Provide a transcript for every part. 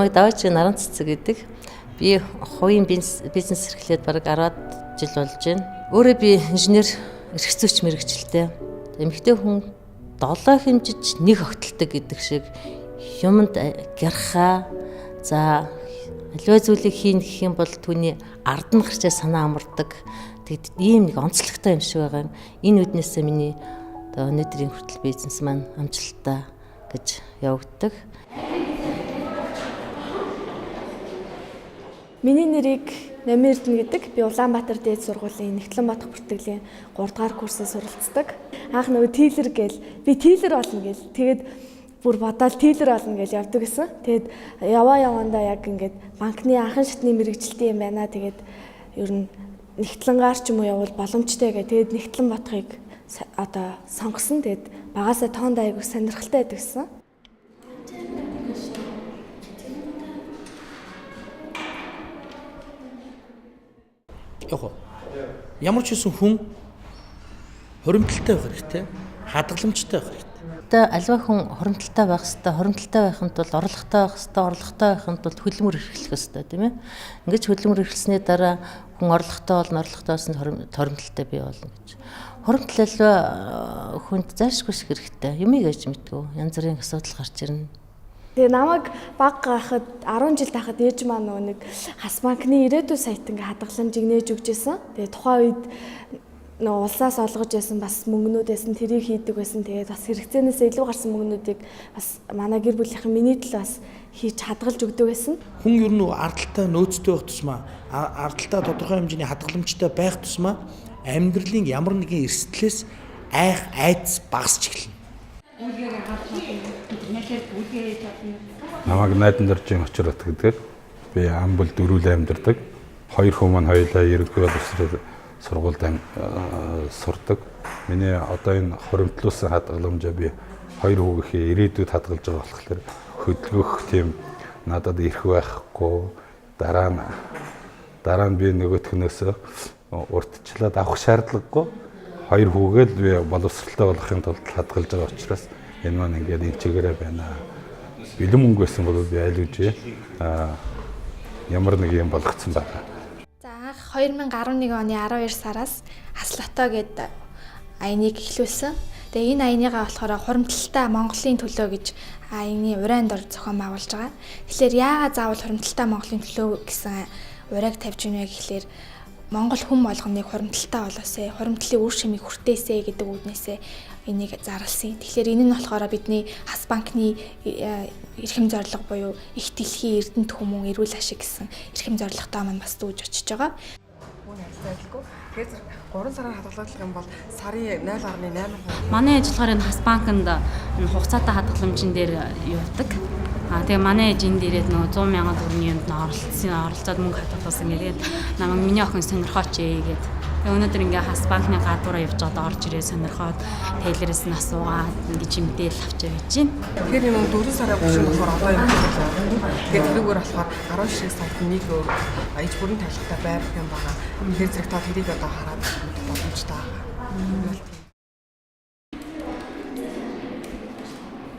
Намайг даваач наран цэцэг гэдэг. Би хувийн бизнес эрхлээд бараг 10 жил болж байна. Өөрөө би инженер эрх зүйч мэргэжилтэй. Эмэгтэй хүн 7 хэмжиж нэг огтлдог гэдэг шиг юмд гярхаа за аливаа зүйлийг хийн гэх юм бол түүний ард нь гарчаа санаа амардаг. Тэгэд ийм нэг онцлогтой юм шиг байгаа. Энэ үднээсээ миний одоо өнөөдрийн хүртэл бизнес маань амжилттай гэж явагддаг. Миний нэрийг Намир Эрдэнэ гэдэг. Би Улаанбаатар дээд сургуулийн Нэгтлэн бодох бүртгэлийн 3 дугаар курсыг суралцдаг. Анх нөгөө тийлэр гээл би тийлэр болно гээл. Тэгээд бүр бодоод тийлэр болно гэж явдаг гэсэн. Тэгээд явандаа яг ингээд банкны анхан шатны мэрэгжилтийн юм байна. Тэгээд ер нь Нэгтлэнгаар ч юм уу явал боломжтой гэх. Тэгээд Нэгтлэн бодохыг одоо сонгосон. Тэгээд багасаа тоонд аяг сонирхолтой байдаг гэсэн. Ямар ч үсэн хүн хоримтлалтай байх хэрэгтэй, хадгаламжтай байх хэрэгтэй. Одоо аливаа хүн хоримтлалтай байх хэрэгтэй, хоримтлалтай байхын тулд орлоготой байх хэрэгтэй, орлоготой байхын тулд хөдөлмөр эрхлэх хэрэгтэй, тийм ээ. Ингэж хөдөлмөр эрхлэсний дараа хүн орлоготой болно, орлоготойос нь хоримтлалтай бий болно гэж. Хоримтлал аливаа хүнд зайлшгүй шиг хэрэгтэй. Юмыг ээж мэдгүй, янз бүрийн асуудал гарч ирнэ. Тэгээ намайг баг гахад 10 жил тахад ээж маань нэг хас банкны ирээдүйн саят ингээ хадгаламжийг нээж өгч байсан. Тэгээ тухайн үед улсаас олгож байсан бас мөнгнүүдээс нь тэрийг хийдэг байсан. Тэгээд бас хэрэгцээнээс илүү гарсан мөнгнүүдийг бас манай гэр бүлийнхэн миний төлөө бас хийж хадгалж өгдөг байсан. Хүн ер нь ардталтай нөөцтэй байх тусмаа, ардталтай тодорхой хэмжээний хадгаламжтай байх тусмаа амьдралын ямар нэгэн эрсдлээс айдас багасч эхэлнэ. Намайг найдан дөржин очрот гэдэг. Би амбал дөрүлээ амьдардаг. Хоёр хүн маань хоёулаа ерөнхий боловсрол сургуульд сурдаг. Миний одоо энэ хоримтлуулсан хадгаламжаа би хоёр хүүгийнхээ ирээдүйд хадгалж байгаа болохоор хөдөлгөх тийм надад ирэх байхгүй. Дараа нь би нөгөөхнөөс урдчлаад авах шаардлагагүй. Хоёр хүүгээл би боловсролтой болохын тулд хадгалж байгаа учраас энэ маань ингээд энэ чигээрээ байна. Бэлэн мөнгө байсан бол би айл үжээ ямар нэг юм болгоцсон байна. За анх 2011 оны 12 сараас Аслото гэдэг аяныг эхлүүлсэн. Тэгээ энэ аяныгаа болохоор хуримтлалтай Монголын төлөө гэж аяны урайнд ор зохион байгуулж байгаа. Тэгэхээр яагаад заавал хуримтлалтай Монголын төлөө гэсэн урайг тавьж ийнэ гэхлээр Монгол хүн болгоныг хуримтлалтай болоосэй, хуримтлалын үр шимийг хүртээсэй гэдэг үднээсээ энийг зарласан. Тэгэхээр энэ нь болохоор бидний хас банкны эрхэм зорилго буюу их дэлхийн эрдэнэт хүмүүн эрүүл ашиг гэсэн эрхэм зорилготой маань бас дүүж очиж байгаа. Үүний ажиллагаалгүй. Тэгэхээр 3 сараар хадгалагдах юм бол сарын 0.8%. Манай ажиллагаар энэ хас банкнд энэ хугацаатай хадгаламжийн дээр явдаг. Тэгээ манай ээж энд ирээд нөгөө 100 сая төгрөгийн юмд оролцоод мөнгө хадгалсан гэдэг намайг миний охин сонирхооч ээ гэдэг. Тэгээ өнөөдөр ингээ хас банкны гадуураа явж байгаад орж ирээ сонирхоод тейлерээс нь асуугаад ингээ чимдээл авчиж байж байна. Тэгэхээр энэ 4 сарын бүшин болохоор одоо юм байна. Тэгээд тэрүүгээр болохоор 10 шиг сайт нэг аяж бүрийн тавилгатай байр юм байна. Тэр зэрэг та тэрийг одоо хараад боломжтой байгаа.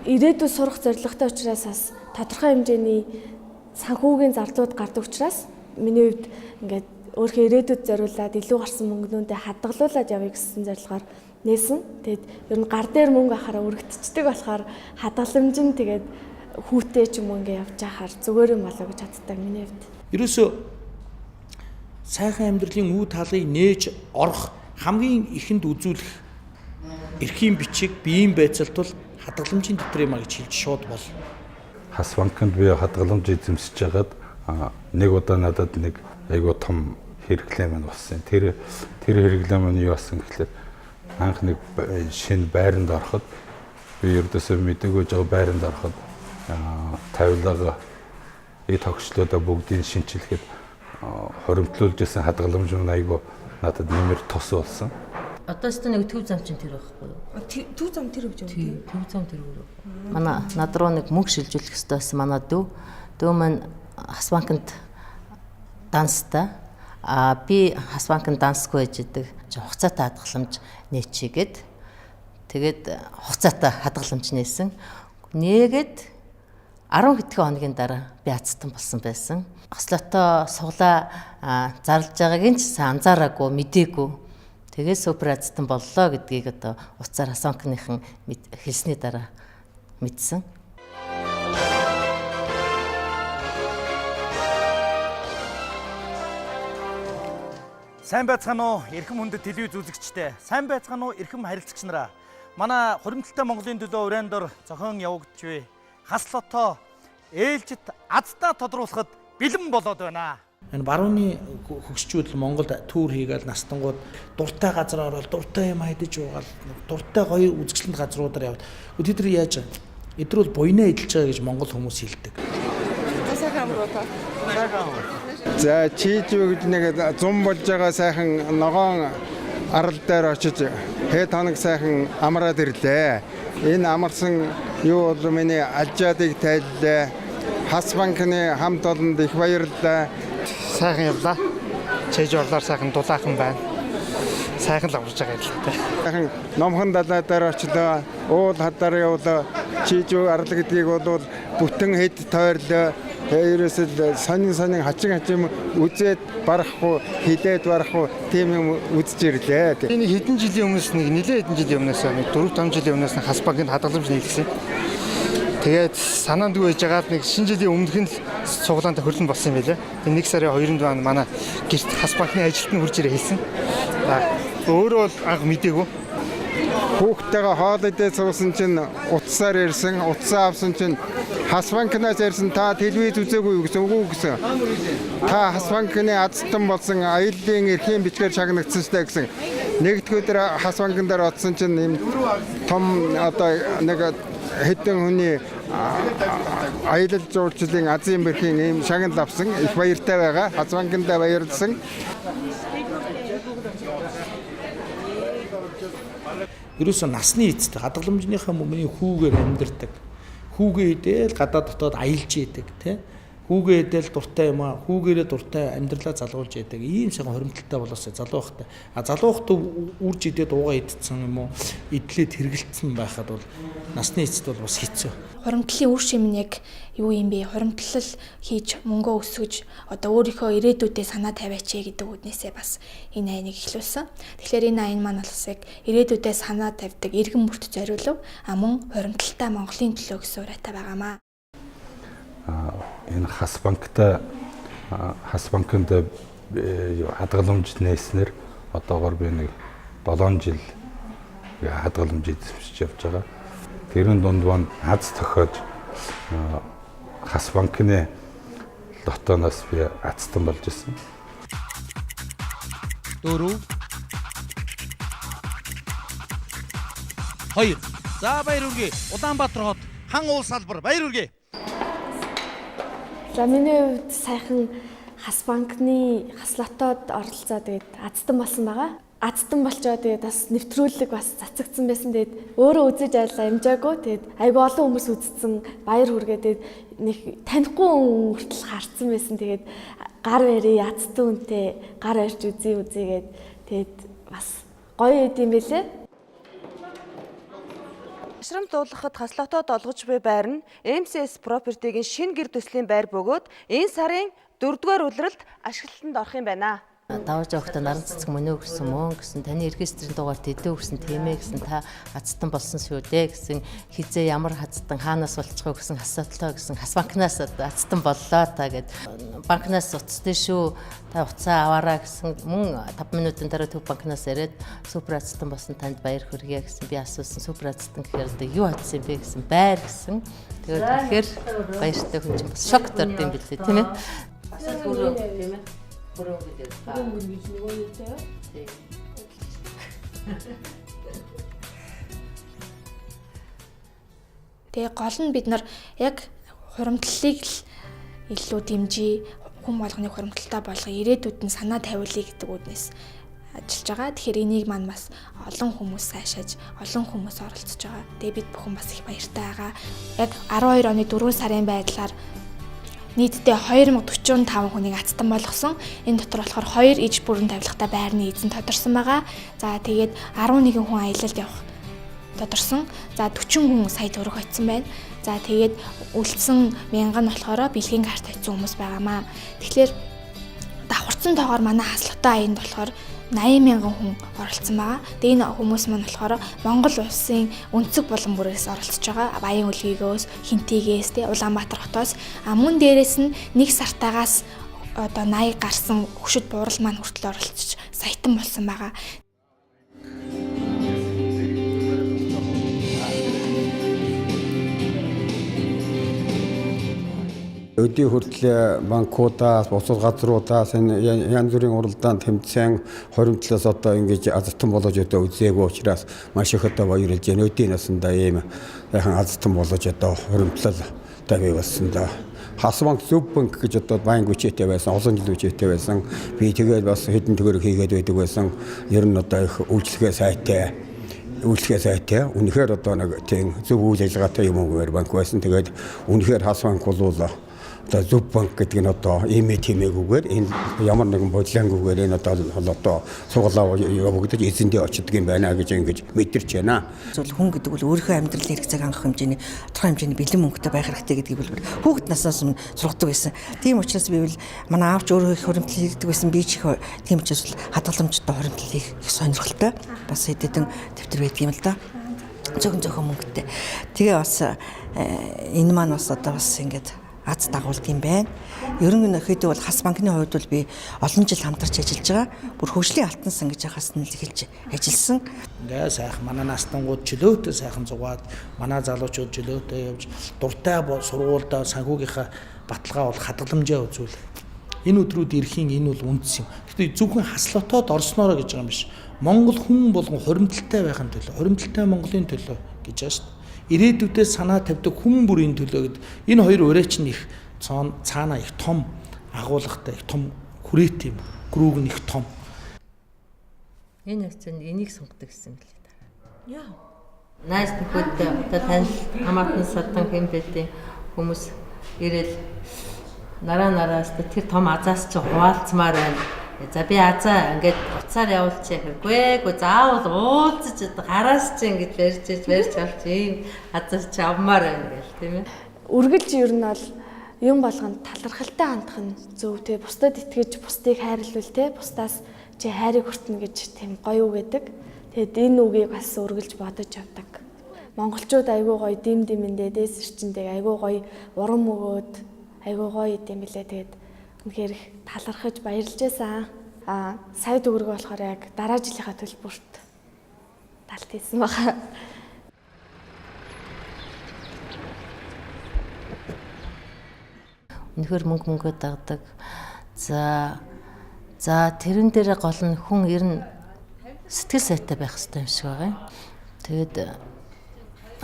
Ирээдүйд сурах зорилготой учраас бас тодорхой хэмжээний санхүүгийн зардууд гардаг учраас миний хувьд ингээд өөрийнхөө ирээдүйд зориулаад илүү гарсан мөнгнүүдээ хадгалуулад явъя гэсэн зорилгоор нээсэн. Тэгээд ер нь гар дээр мөнгө ахаараа өргөдчихдөг болохоор хадгаламж нь тэгээд хүүтэй ч юм уу ингээд явж байхаар зүгээр юм болоо гэж боддог миний хувьд. Ерөөсөө сайхан амьдралын үе талыг нээж орох хамгийн ихэнд үзүүлэх эрхийн бичиг, биеийн байцаалт бол хадгаламжийн дотор юм а гэж хэлж шууд бол. Хас банкнд би хадгаламж эзэмсэж хагаад нэг удаа надад нэг айгуу том хэрэглээ маань болсон. Тэр хэрэглээ маань юу болсон гэхэлээ анх нэг шинэ байранд ороход би ердөөсөө мэдээгүй жоо байранд ороход тавилга тогчлоодоо бүгдийг шинчилгээд хоримтлуулж байсан хадгаламж маань айгуу надад нэмэр тос болсон. Одоо ч нэг төв зам чинь тэр байхгүй юу? Төв зам тэр өгч байгаа. Тийм, төв зам тэр өгөө. Манай над руу нэг мөнгө шилжүүлэх хэрэгтэй байсан манай дүү. Дүү маань хас банкнд данстай. Би хас банкнд дансгүй байж идэг. Хугацаатай хадгаламж нээчигээд тэгээд хугацаатай хадгаламж нээсэн. Нээгээд 10 хэдхэн хоногийн дараа би азтан болсон байсан. Ослотоо суглаа зарлж байгааг нь ч анзаараагүй, мэдээгүй. Тэгээ супер азтан боллоо гэдгийг одоо уцаар хасанкныхан хэлсний дараа мэдсэн. Сайн байцгаана уу эрхэм хүндэт телевиз үзэгчдээ. Сайн байцгаана уу эрхэм харилцагч нараа. Манай хуримтлалтай Монголын төлөө урайндор зохион явагдж буй хас лото ээлжит аздаа тодруулахад бэлэн болоод байна. Энэ барууны хөгшчүүд Монголд түүр хийгээл настангууд дуртай газар ороод дуртай юм хайдаж уугаал дуртай гоё үзэсгэлэнт газруудаар явд. Тэд нар яаж эдрүүл буйнаа эдэлж байгаа гэж монгол хүмүүс хэлдэг. За чийжүү гэж нэг зум болж байгаа сайхан ногоон арал дээр очиж хэд хоног сайхан амраад ирлээ. Энэ амарсан юу бол миний альжаадыг тайллаа. Хас банкны хамт олонд их баярлалаа. Сайхан явлаа. Чийж орлоор сайхан дулаахан байна. Сайхан л аварж байгаа юм л та. Сайхан номхон далай дээр очлоо. Уул хадаар явлаа. Чийжүү арал гэдгийг бол бүтэн хэд тойрлоо. Ерөөсөл сонин хачин үзээд барахгүй хилээд барахгүй тийм юм үзэж ирлээ. Энэ хэдэн жилийн өмнөөс нэлээд хэдэн жилийн өмнөөс 4-5 жилийн өмнөөс хас банкнд хадгаламж нийлсэн. Тэгээд санаанд юу байж байгаад нэг шинэ жилийн өмнөх нь цуглаанд хөрөлн болсон юм байлаа. Нэг сарын 2-нд байна манай гэрт хас банкны ажилт нь хурж ирээ хэлсэн. Өөрөө бол анх мэдээгүй. Хүүхдтэйгээ хоол идээ суусан чинь утсаар ирсэн, утсаа авсан чинь хас банкнаас ирсэн та телевиз үзээгүй юу гэсэн үгүй гэсэн. Та хас банкны азтан болсон аяллаа эрхийн бичгээр шагнагдсан штэ гэсэн. Нэгдүгээр дээр хас банкн дээр оцсон чинь юм том одоо нэг хэдэн хүний аялал жуулчлалын азийн бэрхийн ийм шагнал авсан их баяртай байгаа. Хас банкнд баярлсан. Ерөөсөө насны эцэд хадгаламжныхаа миний хүүгээр амьдэрдэг. Хүүгээ идэл гадаа дотоод аялж идэг тий. Хүүгээ идэл дуртай юм аа. Хүүгээрээ дуртай амьдралаа залгуулж идэг. Ийм сайхан хоримтлалтай болоосоо залуу хахтай. Залуу хахтай үрж идээд уугаа идсэн юм уу? Идлээд хэрэгэлцсэн байхад бол насны эцэд бол бас хэцүү. Хуримтлалын үр шим нь яг юу юм бэ? Хуримтлал хийж мөнгөө өсгөж одоо өөрийнхөө ирээдүйдээ санаа тавиач гэдэг үднээсээ бас энэ айныг эхлүүлсэн. Тэгэхээр энэ айн маань бас яг ирээдүйдээ санаа тавьдаг иргэн бүрт зориулв мөн хуримтлалтай Монголын төлөө гэсэн урайтай байгаамаа. Энэ хас банкнд хадгаламж нээснээр одоогоор би нэг 7 жил хадгаламж эзэмшиж явж байгаа. Тэрэн дунд хаз тохиож хас банкны лотоноос би азтан болж ирсэн. 4 2 За баяр хүргэе. Улаанбаатар хот хан уул салбар баяр хүргэе. За миний хувьд сайхан хас банкны хас лотод оролцоо тэгээд азтан болсон байгаа. Азтан болчоо тэгээд бас нэвтрүүлэг бас цацагдсан байсан. Тэгээд өөрөө үзэж айлаа амжаагүй. Тэгээд айгүй олон хүмүүс үзсэн баяр хүргээ. Тэгээд нэг танихгүй хүн хүртэл харцсан байсан. Тэгээд гар барья азтан үнтэй гар барьж үзье. Тэгээд бас гоё идэм байлээ. Ашрамт дуулахад хас лотод олгож буй байр нь MCS Property-гийн шинэ гэр төслийн байр бөгөөд энэ сарын 4-р улиралд ашиглалтанд орох юм байна. Давж явахдаа наран цэцэг мөнөө гэсэн мөн гэсэн таны регистрийн дугаар тэдээ гэсэн тэмээ гэсэн та азтан болсон шүү дээ гэсэн хизээ ямар хазтан хаанаас болчихоо гэсэн асуудалтай гэсэн хас банкнаас азтан боллоо та гэд банкнаас уцтай шүү та уцаа аваараа гэсэн мөн 5 минутын дараа төв банкнаас ирээд супер азтан болсон танд баяр хүргэе гэсэн би асуусан супер азтан гэхээр юу хатсан бэ гэсэн байр гэсэн тэгээд тэгэхээр баяртай хүн чинь бас шок төрдөм билээ тийм ээ асуулт тийм ээ Тэгээ гол нь бид нар яг хуримтлалыг л илүү дэмжиж хүн болгоныг хуримтлалтай болгох ирээдүйд нь санаа тавиулъя гэдэг үднээс ажиллаж байгаа. Тэгэхээр энийг маань бас олон хүмүүс сайшааж, олон хүмүүс оролцож байгаа. Тэгээ бид бүхэн бас их баяртай байгаа. Яг 12 оны 4 сарын байдлаар нийтдээ 2045 хүнийг азтан болгосон. Энэ дотор болохоор 2 иж бүрэн тавилгатай байрны эзэн тодорсон байгаа. За тэгээд 11 хүн аялалд явах тодорсон. За 40 хүн сая төгрөг очсон байна. За тэгээд үлдсэн 1000 нь болохоор бэлгийн карт тавьсан хүмүүс байгаамаа. Тэгэхээр давхарцсан тоогоор манай хаслахтай аянд болохоор 80,000 хүн оролцсон байгаа. Тэгээ энэ хүмүүс маань болохоор Монгол улсын өнцөг булан бүрээс оролцож байгаа. Баян үлгийгөөс, Хинтигээс, Улаанбаатар хотоос мөн дээрээс нь нэг сартаагаас одоо 80 гарсан хөшөд буурал маань хүртэл оролцож саятан болсон байгаа. Өдий хүртэл банкудаас, бусад газруудаас энэ янз бүрийн уралдаанд тэмцэн хоримтлаас одоо ингэж азартан болж одоо үзээгүй учраас маш их одоо баярлж байна. Өдийн насндаа ийм яхан азартан болж одоо хоримтлал тавь болсон да. Хасбанк Зүббанк гэж одоо баян хүчтэй байсан, олон жил хүчтэй байсан. Би тэгээд бас хэдэн төгрөг хийгээд байдаг байсан. Ер нь одоо их үйлчлэгээ сайтай. Үнэхээр одоо нэг тийм зөв үйл ажиллагаатай юм уу банк байсан. Тэгээд үнэхээр Хасбанк бол одоо Зүббанк гэдэг нь одоо имэтимэгүүгээр энэ ямар нэгэн бодлонгүйгээр энэ одоо сугалаа явагдаж эзэндээ очдөг юм байна гэж ингэж мэдэрч байна. Зөвл хүн гэдэг бол өөрийнхөө амьдралын хэрэг цаг хангах хэмжээний тодорхой хэмжээний бэлэн мөнгөтэй байх хэрэгтэй гэдгийг хэлбэр хүүхэд наснаас өмнө сургадаг байсан. Тийм учраас би бол манай аавч өөрөө их хоримтлал хийдэг байсан. Би ч их тийм учраас хадгаламжтай хоримтлал хийх их сонирхолтой. Бас хэдэн төвтөр байдаг юм л да. Зөвхөн мөнгөтэй. Тэгээ бас энэ маань бас одоо бас ингэж аз дагуулт юм байна. Ерөнхийдөө бол Хас банкны хувьд бол би олон жил хамтарч ажиллаж байгаа. Бүр хөгжлийн алтан сан гэж хас нь хэлж ажилласан. Ингээ сайхан манай настангууд чөлөөтэй сайхан зугаад, манай залуучууд чөлөөтэй явж дуртай сургуультай санхүүгийнхаа баталгаа бол хадгаламжаа үзүүл. Энэ өдрүүд ирэхийн энэ бол үндэс юм. Гэхдээ зөвхөн хаслотоод орсноороо гэж байгаа юм биш. Монгол хүн болгон хоримтлалтай байхын төлөө, хоримтлалтай Монголын төлөө гэж байгаа шүү дээ. Ирээдүйдээ санаа тавьдаг хүн бүрийн төлөө гэд энэ хоёр ураач нь их цаана их том агуулгатай их том хүрээт юм. Грүүг нь их том. Энэ хэвчэн энийг сонгодог гэсэн юм лээ. Яа. Найс нөхөдтэй одоо танил хамаатан садан хэмбэлтийн хүмүүс ирээл нараас тэр том азаас чи хуваалцмаар байна. За би азаа ингээд уцаар явуулчих хэрэггүй. Заавал уулзаж гараас чи ингэж барьж авч ийм азаа чи авмаар байна гэл тийм ээ. Үргэлж ер нь бол юм болгонд талархалтай хандах нь зөв те. Бусдад итгэж бусдыг хайрлуул те. Бусдаас чи хайрыг хүртэнэ гэж тийм гоё үг гэдэг. Тэгэд энэ үгийг бас үргэлж бодож явдаг. Монголчууд айгүй гоё дим димэндээ дээс ирчэндээ айгүй гоё урам өгөөд айгүй гоё идэм билээ. Тэгээд үнэхээр их талархаж баярлж байсан. Сая төгрөг болохоор яг дараа жилийнхаа төлбөрт талт хийсэн байгаа. Үнэхээр мөнгө дагдаг. За тэрэн дээр гол нь хүн ер нь сэтгэл сайтай байх хэрэгтэй юм шиг байгаа юм. Тэгээд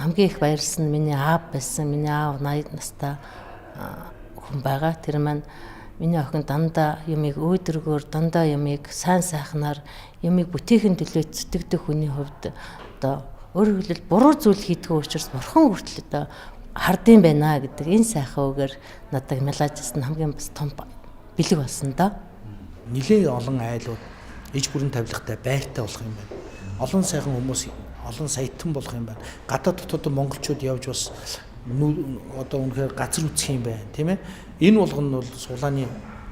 хамгийн их баярлсан миний аав байсан. Миний аав 80 настай хүн байгаа. Тэр маань миний охин дандаа юмыг өөдрөгөөр дандаа юмыг сайн сайхнаар юмыг бүтээхин төлөө зүтгэдэг хүний хувьд одоо өөрөөр хэлбэл буруу зүйл хийдгүү учраас бурхан хүртэл одоо хардсан байна гэдэг энэ сайхан үгээр надад мелажсэн хамгийн бас том бэлэг болсон да. Нилээн олон айлууд иж бүрэн тавилгатай байртай болох юм байна. Олон сайхан хүмүүс олон саятан болох юм байна. Гадаад дотоод монголчууд явж бас одоо үнэхээр газар үсэх юм байна тийм ээ. Энэ болгоно бол сулааны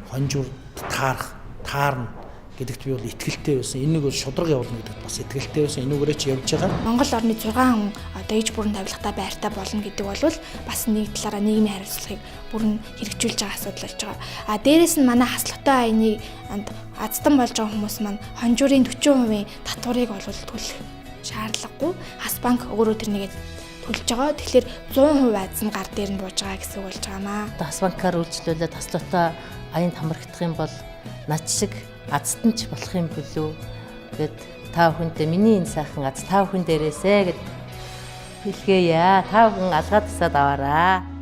хонжуур таарна гэдэгт би бол итгэлтэй байсан. Энийг бол шудраг явуулна гэдэгт бас итгэлтэй байсан. Энүүгээрээ ч явж байгаа. Монгол орны 6 хүн одоо иж бүрэн тавилгатай байртай болно гэдэг бол бас нэг талаараа нийгмийн хариуцлагыг бүрэн хэрэгжүүлж байгаа асуудал болж байгаа. Дээрээс нь манай хаслахтай аяны азтан болж байгаа хүмүүс маань хонжуурын 40% татварыг бол төлөх шаардлагагүй. Хас банк өөрөө тэрнийг төлж байгаа. Тэгэхээр 100% аз нь гар дээр нь бууж байгаа гэсэн үг болж байгаамаа. Хас банкаар үйлчлүүлээд хаслахтай аянд хамрагдах юм бол над шиг азтанч болох юм болов гэд та бүхэндээ миний энэ сайхан аз та бүхэн дээрээсээ гэд хэлгээе. Та бүхэн алгаад тасаад аваарай.